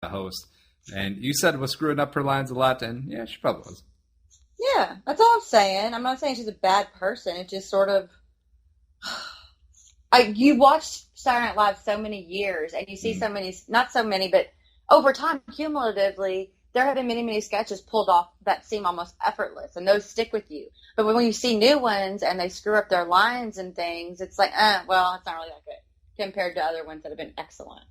the host. And you said was screwing up her lines a lot, and yeah, she probably was. Yeah, that's all I'm saying. I'm not saying she's a bad person. It just sort of... you watched Saturday Night Live so many years, and you see so many, not so many, but over time, cumulatively, there have been many, many sketches pulled off that seem almost effortless, and those stick with you. But when you see new ones and they screw up their lines and things, it's like, well, it's not really that good compared to other ones that have been excellent.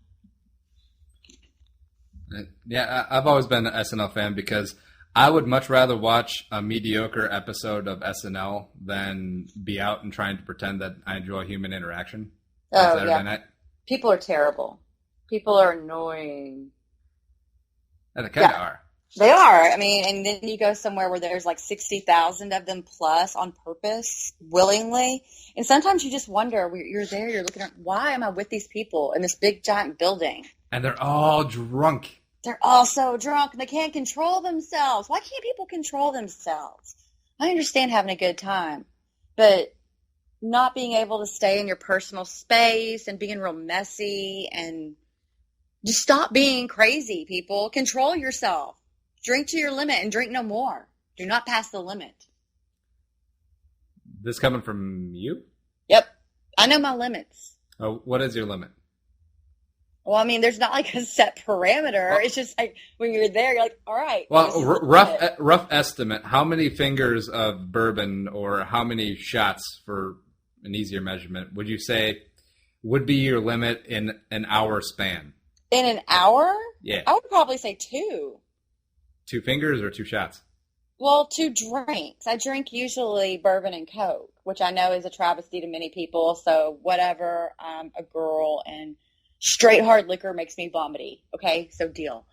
Yeah, I've always been an SNL fan because I would much rather watch a mediocre episode of SNL than be out and trying to pretend that I enjoy human interaction on Saturday night. People are terrible. People are annoying. And they kind of are. They are. I mean, and then you go somewhere where there's like 60,000 of them plus on purpose, willingly. And sometimes you just wonder, you're there, you're looking at, why am I with these people in this big giant building? And they're all drunk. They're all so drunk and they can't control themselves. Why can't people control themselves? I understand having a good time, but not being able to stay in your personal space and being real messy, and just stop being crazy, people. Control yourself. Drink to your limit and drink no more. Do not pass the limit. This coming from you? Yep. I know my limits. Oh, what is your limit? Well, I mean, there's not like a set parameter. Well, it's just like when you're there, you're like, all right. Well, rough estimate, how many fingers of bourbon or how many shots, for an easier measurement, would you say would be your limit in an hour span? In an hour? Yeah. I would probably say 2. 2 fingers or 2 shots? Well, 2 drinks. I drink usually bourbon and Coke, which I know is a travesty to many people. So whatever, I'm a girl, and straight hard liquor makes me vomity. Okay, so deal.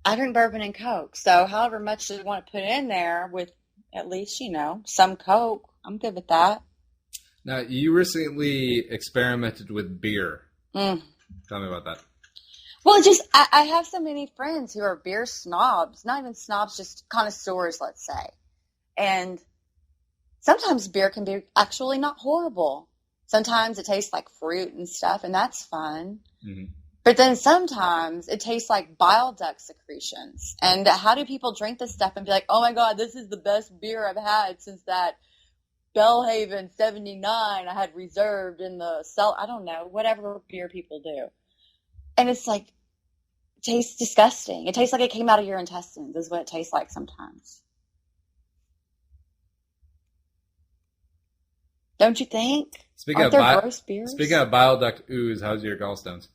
I drink bourbon and Coke. So however much you want to put in there with at least, some Coke, I'm good with that. Now, you recently experimented with beer. Tell me about that. Well, I have so many friends who are beer snobs, not even snobs, just connoisseurs, let's say. And sometimes beer can be actually not horrible. Sometimes it tastes like fruit and stuff, and that's fun. Mm-hmm. But then sometimes it tastes like bile duct secretions. And how do people drink this stuff and be like, oh my God, this is the best beer I've had since that Bellhaven 79 I had reserved in the cell. I don't know, whatever beer people do. And it's like, it tastes disgusting. It tastes like it came out of your intestines is what it tastes like sometimes. Don't you think? Speaking of bile duct ooze, how's your gallstones?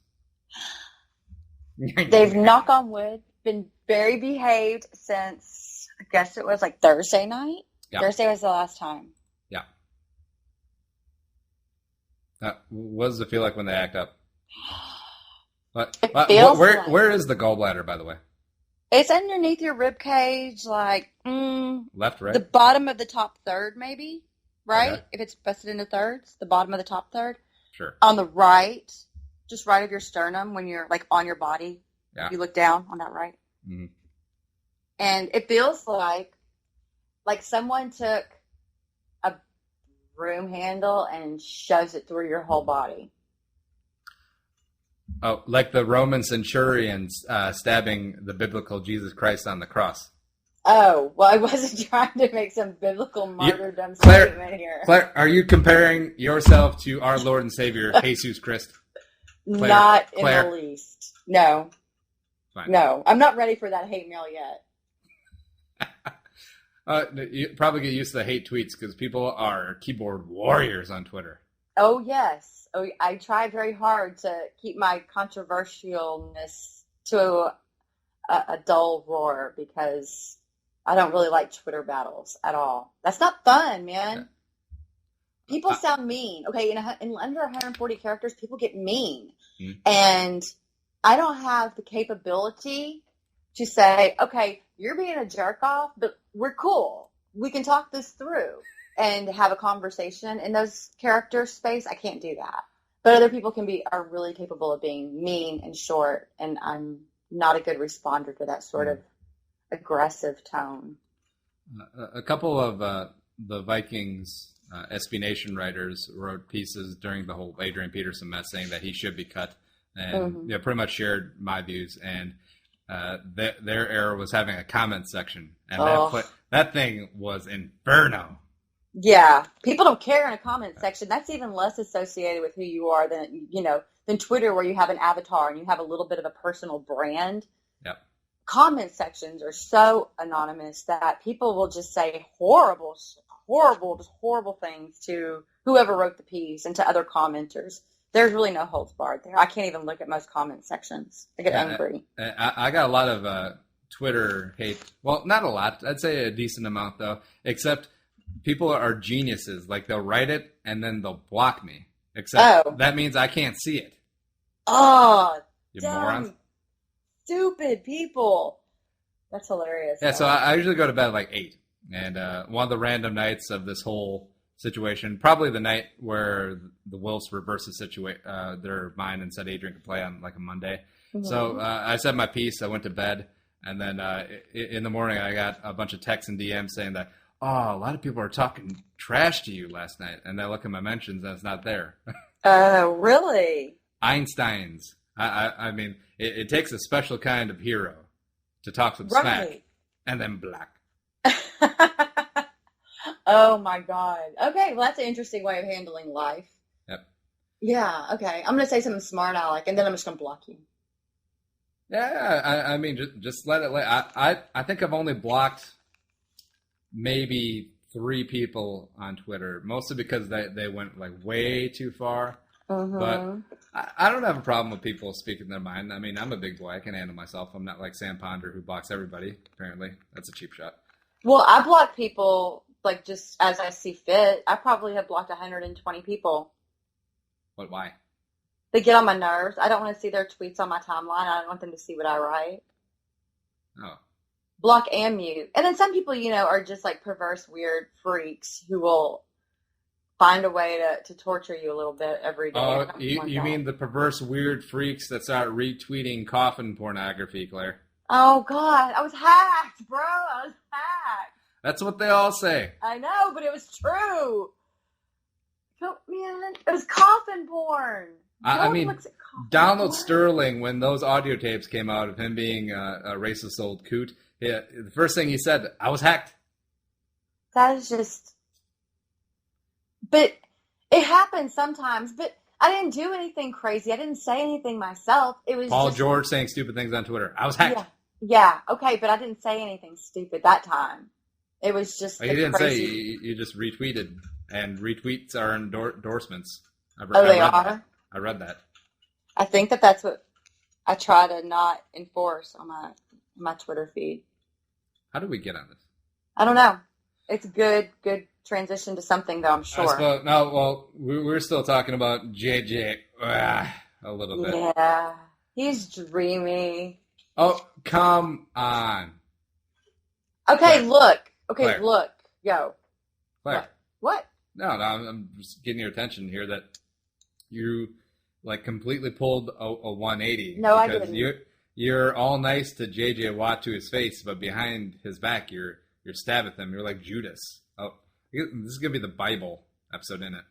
They've, knock on wood, been very behaved since, I guess it was like Thursday night. Yeah. Thursday was the last time. Yeah. What does it feel like when they act up? Where is the gallbladder, by the way? It's underneath your rib cage, like left, right? The bottom of the top third, maybe, right? Okay. If it's busted into thirds, the bottom of the top third. Sure. On the right, just right of your sternum, when you're like on your body, yeah. You look down on that right. Mm-hmm. And it feels like someone took a broom handle and shoves it through your whole body. Oh, like the Roman centurions stabbing the biblical Jesus Christ on the cross. Oh, well, I wasn't trying to make some biblical martyrdom statement here. Claire, are you comparing yourself to our Lord and Savior, Jesus Christ? Not in the least. No. Fine. No, I'm not ready for that hate mail yet. You probably get used to the hate tweets because people are keyboard warriors on Twitter. Oh, yes. Oh, I try very hard to keep my controversialness to a dull roar because I don't really like Twitter battles at all. That's not fun, man. Yeah. People sound mean. Okay, in under 140 characters, people get mean. Mm-hmm. And I don't have the capability to say, okay, you're being a jerk off, but we're cool. We can talk this through and have a conversation in those character space. I can't do that. But other people are really capable of being mean and short, and I'm not a good responder to that sort of aggressive tone. A couple of the Vikings SB Nation writers wrote pieces during the whole Adrian Peterson mess saying that he should be cut. and pretty much shared my views. And their error was having a comment section, and that thing was inferno. Yeah, people don't care in a comment section. That's even less associated with who you are than Twitter, where you have an avatar and you have a little bit of a personal brand. Yep. Comment sections are so anonymous that people will just say horrible things to whoever wrote the piece and to other commenters. There's really no holds barred there. I can't even look at most comment sections. I get angry. I got a lot of Twitter hate. Well, not a lot. I'd say a decent amount, though, except people are geniuses. Like, they'll write it and then they'll block me. Except that means I can't see it. Oh, you dumb, morons. Stupid people. That's hilarious. Yeah, so I usually go to bed at like 8. And one of the random nights of this whole situation, probably the night where the Wolves reversed their mind and said Adrian could play on like a Monday. Mm-hmm. So I said my piece. I went to bed. And then in the morning, I got a bunch of texts and DMs saying that, a lot of people are talking trash to you last night. And I look at my mentions and it's not there. Really? Einstein's. I mean, it takes a special kind of hero to talk some smack and then black. Oh my God. Okay, well that's an interesting way of handling life. Yep. Yeah, okay. I'm going to say something smart, Alec, and then I'm just going to block you. Yeah, I mean, just let it lay. I think I've only blocked maybe 3 people on Twitter, mostly because they went like way too far. But I don't have a problem with people speaking their mind. I mean, I'm a big boy. I can handle myself. I'm not like Sam Ponder, who blocks everybody, apparently. That's a cheap shot. Well, I block people like just as I see fit. I probably have blocked 120 people. What? Why? They get on my nerves. I don't want to see their tweets on my timeline. I don't want them to see what I write. Oh. Block and mute. And then some people, are just like perverse, weird freaks who will find a way to torture you a little bit every day. Oh, you mean the perverse, weird freaks that start retweeting COFFIN pornography, Claire? Oh, God. I was hacked, bro. I was hacked. That's what they all say. I know, but it was true. Man, it was COFFIN porn. I mean, Donald Sterling, when those audio tapes came out of him being a racist old coot, the first thing he said, I was hacked. That is just... But it happens sometimes, but I didn't do anything crazy. I didn't say anything myself. It was Paul George saying stupid things on Twitter. I was hacked. Yeah, okay, but I didn't say anything stupid that time. It was just you didn't say, you just retweeted, and retweets are endorsements. They are? I read that. I think that's what I try to not enforce on my Twitter feed. How did we get on this? I don't know. It's good transition to something, though, I'm sure. We're still talking about JJ a little bit. Yeah, he's dreamy. Oh, come on. Okay, Claire. look. Okay, Claire. look. Yo. Claire. What? No, I'm just getting your attention here that you like completely pulled a 180. No, I didn't. You're all nice to JJ Watt to his face, but behind his back, you're stabbing him. You're like Judas. Oh, this is gonna be the Bible episode, isn't it?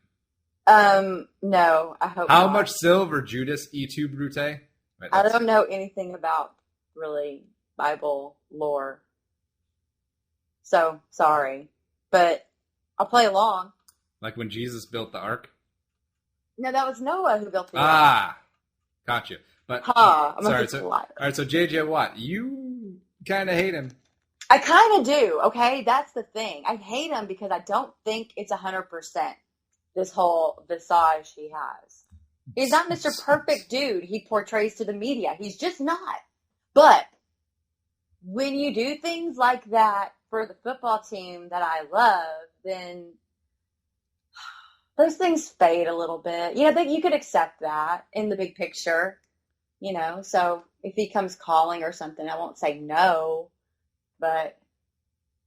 No, I hope How not. much silver, Judas E2 Brute? Right, I don't know anything about really Bible lore. So, sorry. But I'll play along. Like when Jesus built the ark? No, that was Noah who built the ark. Ah, got you. But I'm sorry, a liar. All right, so JJ Watt, you kind of hate him. I kind of do, okay? That's the thing. I hate him because I don't think it's 100% this whole visage he has. He's not Mr. Perfect dude he portrays to the media. He's just not. But when you do things like that for the football team that I love, then those things fade a little bit. You could accept that in the big picture, So if he comes calling or something, I won't say no. But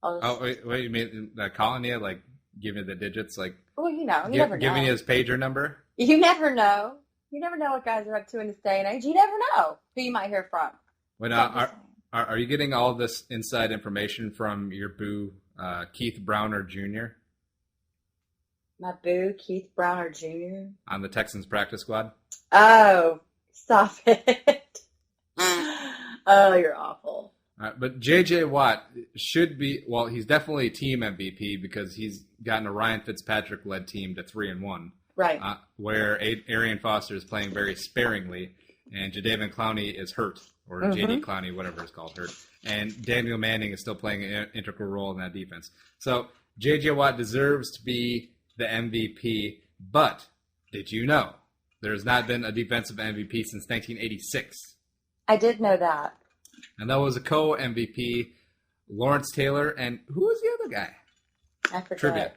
I'll just... Oh, wait, you mean calling you, like giving you the digits, like? Well, you never know. Giving you his pager number? You never know. You never know what guys are up to in this day and age. You never know who you might hear from. Wait, are you getting all this inside information from your boo, Keith Browner Jr.? My boo, Keith Browner Jr.? On the Texans practice squad? Oh, Stop it. Oh, you're awful. All right, but J.J. Watt should be, well, he's definitely team MVP because he's gotten a Ryan Fitzpatrick-led team to 3-1. Right. Where Arian Foster is playing very sparingly, and Jadeveon Clowney is hurt, or J.D. Clowney, whatever it's called, hurt. And Daniel Manning is still playing an integral role in that defense. So J.J. Watt deserves to be the MVP, but did you know there has not been a defensive MVP since 1986? I did know that. And that was a co-MVP, Lawrence Taylor, and who was the other guy? I forget. Trivia.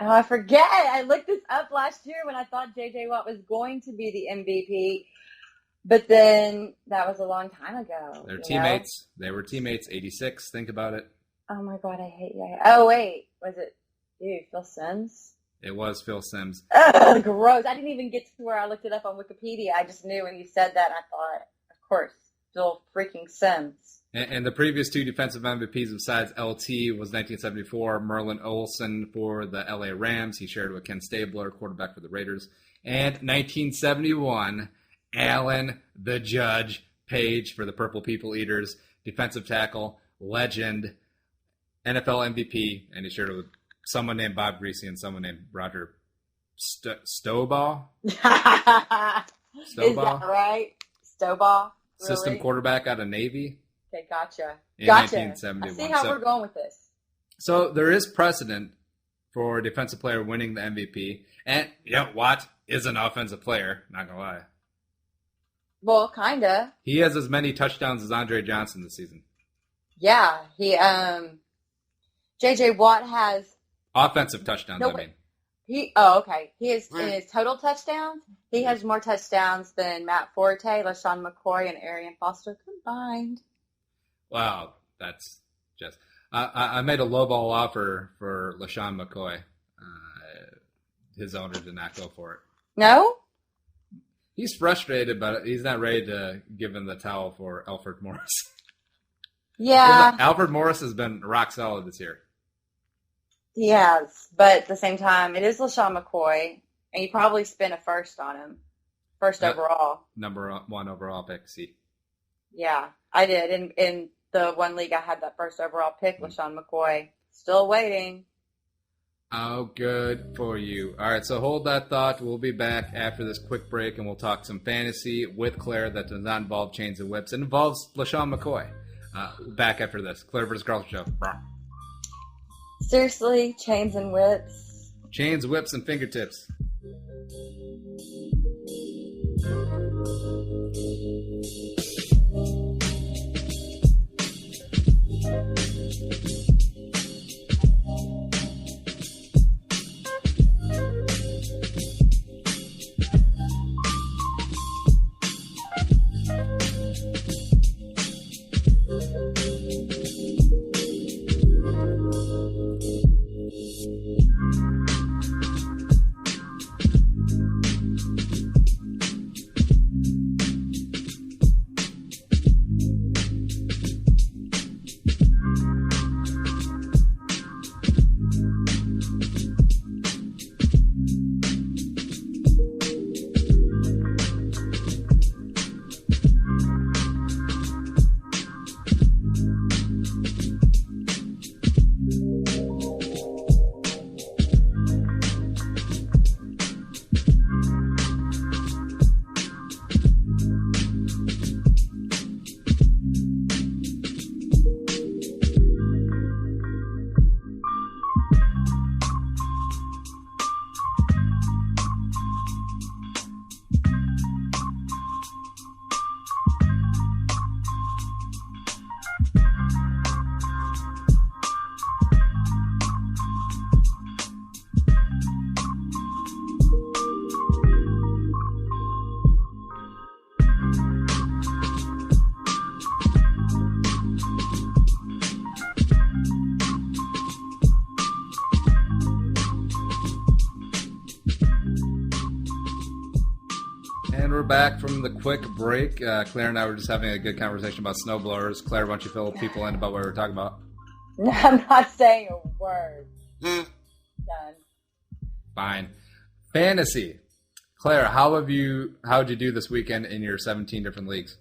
Oh, I forget. I looked this up last year when I thought J.J. Watt was going to be the MVP. But then that was a long time ago. They're teammates. Know? They were teammates, 86. Think about it. Oh, my God. I hate you. Oh, wait. Was it, Phil Simms? It was Phil Simms. Ugh, gross. I didn't even get to where I looked it up on Wikipedia. I just knew when you said that, I thought, of course, Phil freaking Simms. And the previous two defensive MVPs besides LT was 1974, Merlin Olsen for the LA Rams. He shared with Ken Stabler, quarterback for the Raiders. And 1971, Allen the Judge Page for the Purple People Eaters, defensive tackle, legend, NFL MVP, and he shared it with someone named Bob Greasy and someone named Roger Staubach. Staubach? Is that right? Staubach? Really? System quarterback out of Navy. Okay, gotcha. In gotcha. 1971. I see how we're going with this. So there is precedent for a defensive player winning the MVP. And, Watt is an offensive player, not going to lie. Well, kind of. He has as many touchdowns as Andre Johnson this season. Yeah, J.J. Watt has... Offensive touchdowns, okay. He is, in his total touchdowns, he has more touchdowns than Matt Forte, LaShawn McCoy, and Arian Foster combined. Wow, that's just... I made a lowball offer for LaShawn McCoy. His owner did not go for it. No? He's frustrated, but he's not ready to give him the towel for Alfred Morris. Yeah. Alfred Morris has been rock solid this year. He has, but at the same time, it is LaShawn McCoy, and you probably spent a first on him. First overall. Number one overall pick, see. Yeah, I did. In the one league, I had that first overall pick, LaShawn McCoy. Still waiting. Oh, good for you. All right, so hold that thought. We'll be back after this quick break, and we'll talk some fantasy with Claire that does not involve chains and whips. It involves LaShawn McCoy. Back after this. Claire-vs-Carlson show. Seriously, chains and whips? Chains, whips, and fingertips. Back from the quick break. Claire and I were just having a good conversation about snowblowers. Claire, why don't you fill people in about what we were talking about? No, I'm not saying a word. Done. Fine. Fantasy. Claire, how'd you do this weekend in your 17 different leagues?